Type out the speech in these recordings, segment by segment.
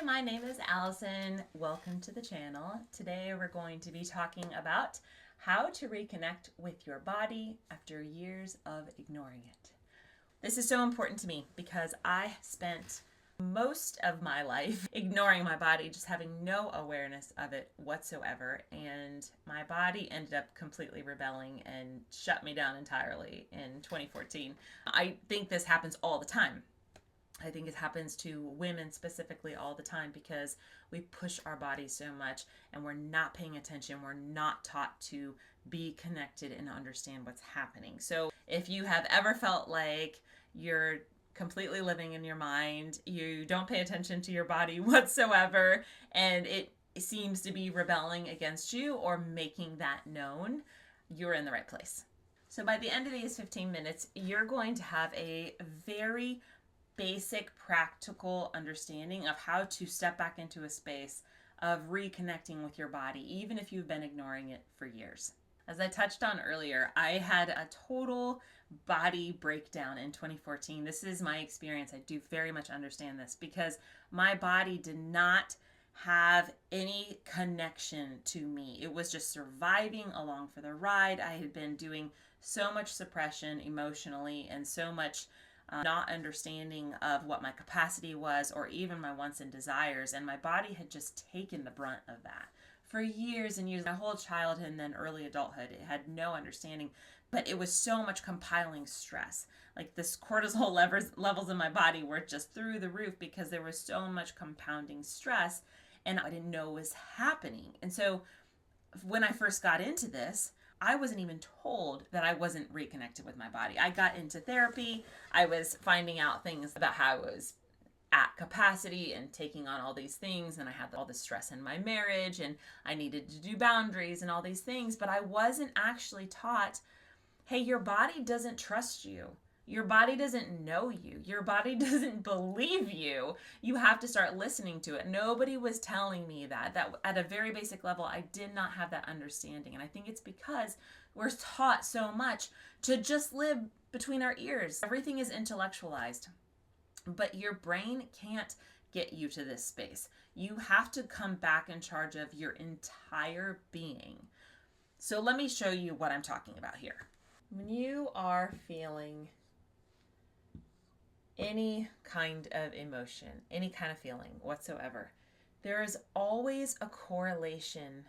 my name is Allison. Welcome to the channel. Today we're going to be talking about how to reconnect with your body after years of ignoring it. This is so important to me because I spent most of my life ignoring my body, just having no awareness of it whatsoever. And my body ended up completely rebelling and shut me down entirely in 2014. I think this happens all the time. I think it happens to women specifically all the time because we push our bodies so much and we're not paying attention. We're not taught to be connected and understand what's happening. So if you have ever felt like you're completely living in your mind, you don't pay attention to your body whatsoever, and it seems to be rebelling against you or making that known, you're in the right place. So by the end of these 15 minutes, you're going to have a very basic practical understanding of how to step back into a space of reconnecting with your body, even if you've been ignoring it for years. As I touched on earlier, I had a total body breakdown in 2014. This is my experience. I do very much understand this because my body did not have any connection to me. It was just surviving along for the ride. I had been doing so much suppression emotionally and so much not understanding of what my capacity was or even my wants and desires, and my body had just taken the brunt of that for years and years. My whole childhood and then early adulthood, it had no understanding, but it was so much compiling stress. Like this cortisol levels in my body were just through the roof because there was so much compounding stress and I didn't know was happening. And so when I first got into this, I wasn't even told that I wasn't reconnected with my body. I got into therapy. I was finding out things about how I was at capacity and taking on all these things, and I had all this stress in my marriage and I needed to do boundaries and all these things, but I wasn't actually taught, hey, your body doesn't trust you. Your body doesn't know you. Your body doesn't believe you. You have to start listening to it. Nobody was telling me that at a very basic level, I did not have that understanding. And I think it's because we're taught so much to just live between our ears. Everything is intellectualized, but your brain can't get you to this space. You have to come back in charge of your entire being. So let me show you what I'm talking about here. When you are feeling any kind of emotion, any kind of feeling whatsoever, there is always a correlation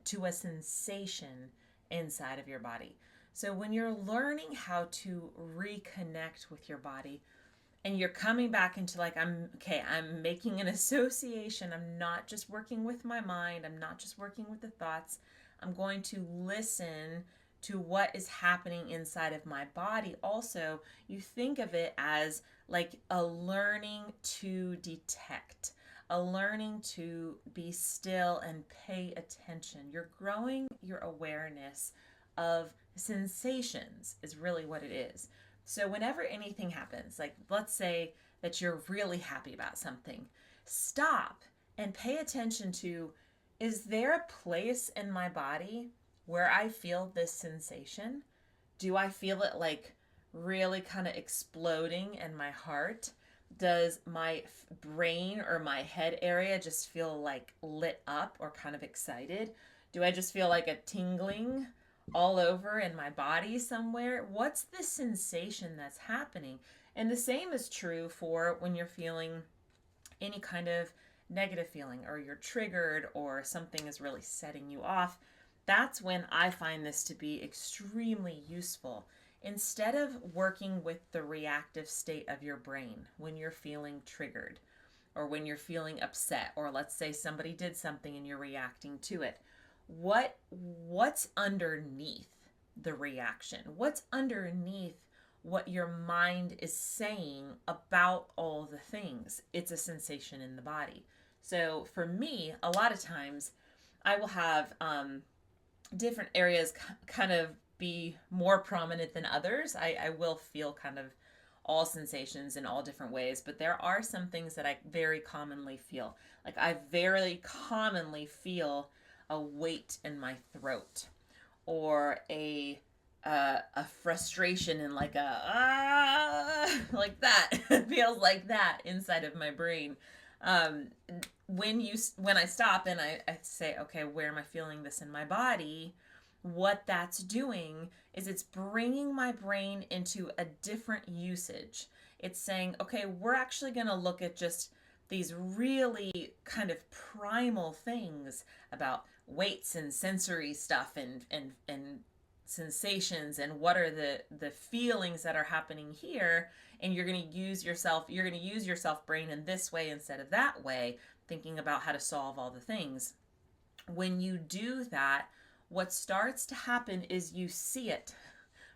to a sensation inside of your body. So when you're learning how to reconnect with your body and you're coming back into like, I'm making an association. I'm not just working with my mind. I'm not just working with the thoughts. I'm going to listen to what is happening inside of my body. Also, you think of it as like a learning to detect, a learning to be still and pay attention. You're growing your awareness of sensations is really what it is. So whenever anything happens, like let's say that you're really happy about something, stop and pay attention to, is there a place in my body where I feel this sensation? Do I feel it like really kind of exploding in my heart? Does my brain or my head area just feel like lit up or kind of excited? Do I just feel like a tingling all over in my body somewhere? What's the sensation that's happening? And the same is true for when you're feeling any kind of negative feeling or you're triggered or something is really setting you off. That's when I find this to be extremely useful. Instead of working with the reactive state of your brain when you're feeling triggered or when you're feeling upset, or let's say somebody did something and you're reacting to it, what's underneath the reaction? What's underneath what your mind is saying about all the things? It's a sensation in the body. So for me, a lot of times I will have different areas kind of be more prominent than others. I will feel kind of all sensations in all different ways, but there are some things that I very commonly feel. Like I very commonly feel a weight in my throat or a frustration and like like that. It feels like that inside of my brain. um, when I stop and I say, okay, where am I feeling this in my body? What that's doing is it's bringing my brain into a different usage. It's saying, okay, we're actually going to look at just these really kind of primal things about weights and sensory stuff and sensations and what are the feelings that are happening here, and you're going to use yourself brain in this way instead of that way, thinking about how to solve all the things. When you do that, what starts to happen is you see it,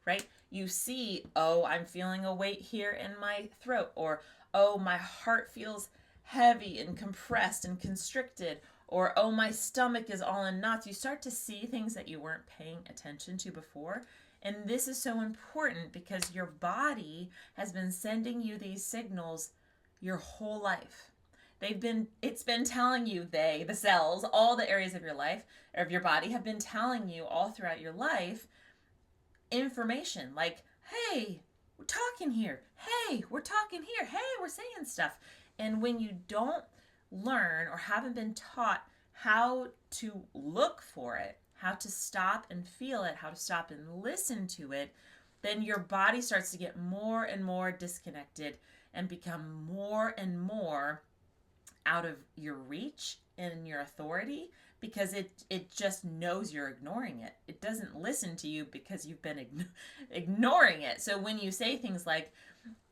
right? You see, oh, I'm feeling a weight here in my throat, or oh, my heart feels heavy and compressed and constricted, or oh, my stomach is all in knots. You start to see things that you weren't paying attention to before. And this is so important because your body has been sending you these signals your whole life. It's been telling you, the cells, all the areas of your life, or of your body, have been telling you all throughout your life information like, hey, we're talking here. Hey, we're talking here. Hey, we're saying stuff. And when you don't learn or haven't been taught how to look for it, how to stop and feel it, how to stop and listen to it, then your body starts to get more and more disconnected and become more and more out of your reach and your authority, because it just knows you're ignoring it. It doesn't listen to you because you've been ignoring it. So when you say things like,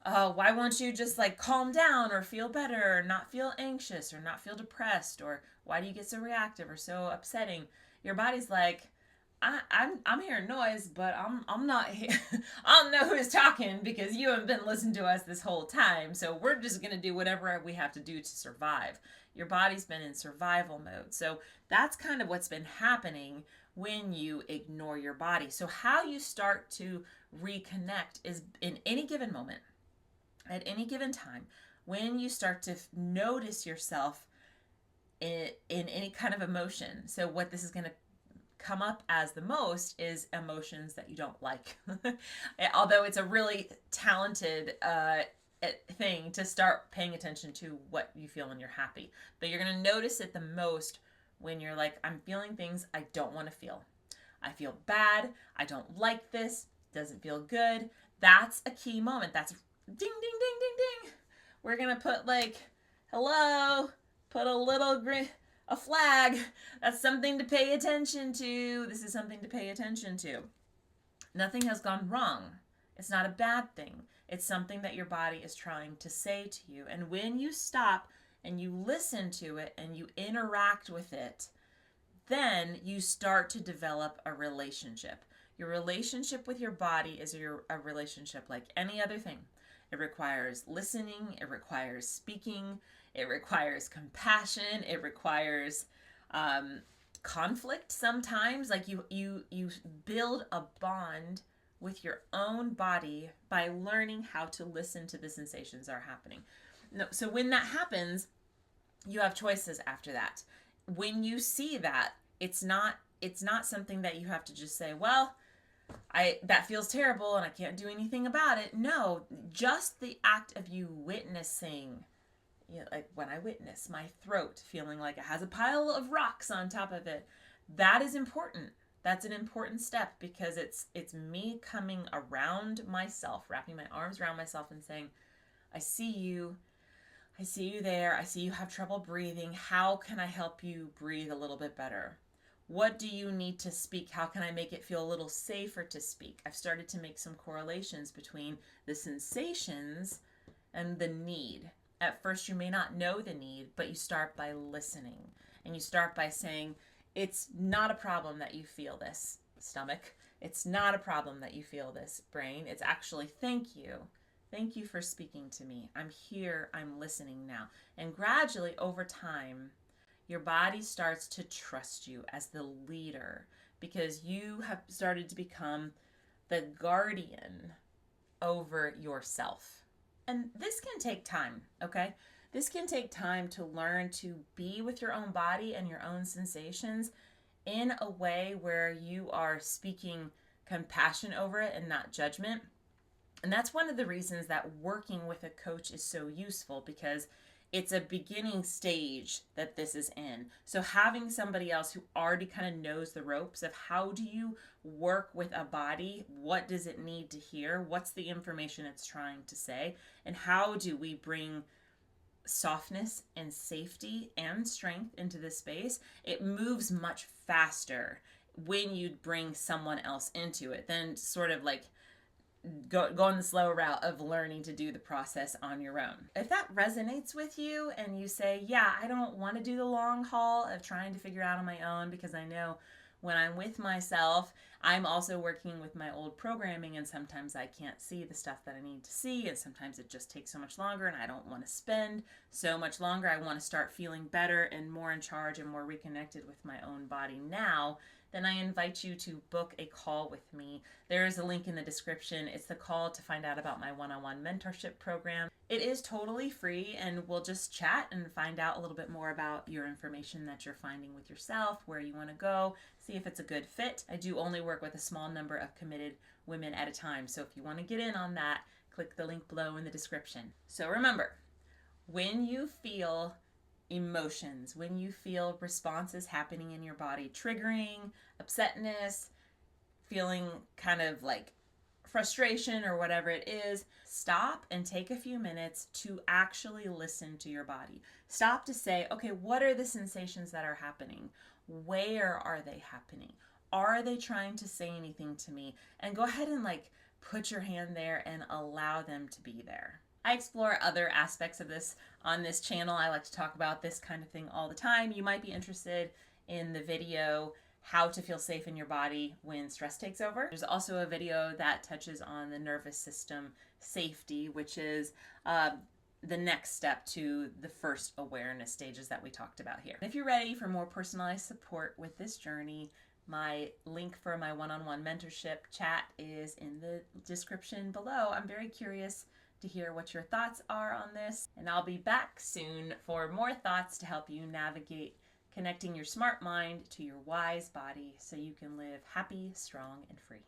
oh, why won't you just like calm down or feel better or not feel anxious or not feel depressed, or why do you get so reactive or so upsetting? Your body's like, I'm hearing noise, but I'm not here. I don't know who's talking because you haven't been listening to us this whole time. So we're just gonna do whatever we have to do to survive. Your body's been in survival mode. So that's kind of what's been happening when you ignore your body. So how you start to reconnect is in any given moment, at any given time, when you start to notice yourself in any kind of emotion. So what this is going to come up as the most is emotions that you don't like. Although it's a really talented thing to start paying attention to what you feel when you're happy. But you're going to notice it the most when you're like, I'm feeling things I don't want to feel. I feel bad. I don't like this. Doesn't feel good. That's a key moment. That's ding, ding, ding, ding, ding. We're going to put like, hello, put a little a flag. That's something to pay attention to. This is something to pay attention to. Nothing has gone wrong. It's not a bad thing. It's something that your body is trying to say to you. And when you stop and you listen to it and you interact with it, then you start to develop a relationship. Your relationship with your body is a relationship like any other thing. It requires listening. It requires speaking. It requires compassion. It requires conflict sometimes. Like you build a bond with your own body by learning how to listen to the sensations that are happening. No, so when that happens, you have choices after that. When you see that, it's not something that you have to just say, well, that feels terrible and I can't do anything about it. No, just the act of you witnessing, like when I witness my throat feeling like it has a pile of rocks on top of it, that is important. That's an important step because it's me coming around myself, wrapping my arms around myself and saying, I see you. I see you there. I see you have trouble breathing. How can I help you breathe a little bit better? What do you need to speak? How can I make it feel a little safer to speak? I've started to make some correlations between the sensations and the need. At first, you may not know the need, but you start by listening. And you start by saying, it's not a problem that you feel this, stomach. It's not a problem that you feel this, brain. It's actually, thank you. Thank you for speaking to me. I'm here. I'm listening now. And gradually, over time, your body starts to trust you as the leader because you have started to become the guardian over yourself. And this can take time, okay? This can take time to learn to be with your own body and your own sensations in a way where you are speaking compassion over it and not judgment. And that's one of the reasons that working with a coach is so useful, because it's a beginning stage that this is in. So having somebody else who already kind of knows the ropes of how do you work with a body, what does it need to hear, what's the information it's trying to say, and how do we bring softness and safety and strength into this space, it moves much faster when you bring someone else into it than sort of like going the slow route of learning to do the process on your own. If that resonates with you and you say, yeah, I don't want to do the long haul of trying to figure out on my own, because I know when I'm with myself, I'm also working with my old programming, and sometimes I can't see the stuff that I need to see, and sometimes it just takes so much longer, and I don't want to spend so much longer. I want to start feeling better and more in charge and more reconnected with my own body now. Then I invite you to book a call with me. There is a link in the description. It's the call to find out about my one-on-one mentorship program. It is totally free, and we'll just chat and find out a little bit more about your information that you're finding with yourself, where you want to go, see if it's a good fit. I do only work with a small number of committed women at a time, so if you want to get in on that, click the link below in the description. So remember, when you feel emotions, when you feel responses happening in your body, triggering, upsetness, feeling kind of like frustration or whatever it is, stop and take a few minutes to actually listen to your body. Stop to say, okay, what are the sensations that are happening? Where are they happening? Are they trying to say anything to me? And go ahead and like put your hand there and allow them to be there. I explore other aspects of this on this channel. I like to talk about this kind of thing all the time. You might be interested in the video, How to Feel Safe in Your Body When Stress Takes Over. There's also a video that touches on the nervous system safety, which is the next step to the first awareness stages that we talked about here. If you're ready for more personalized support with this journey, my link for my one-on-one mentorship chat is in the description below. I'm very curious to hear what your thoughts are on this, and I'll be back soon for more thoughts to help you navigate connecting your smart mind to your wise body so you can live happy, strong, and free.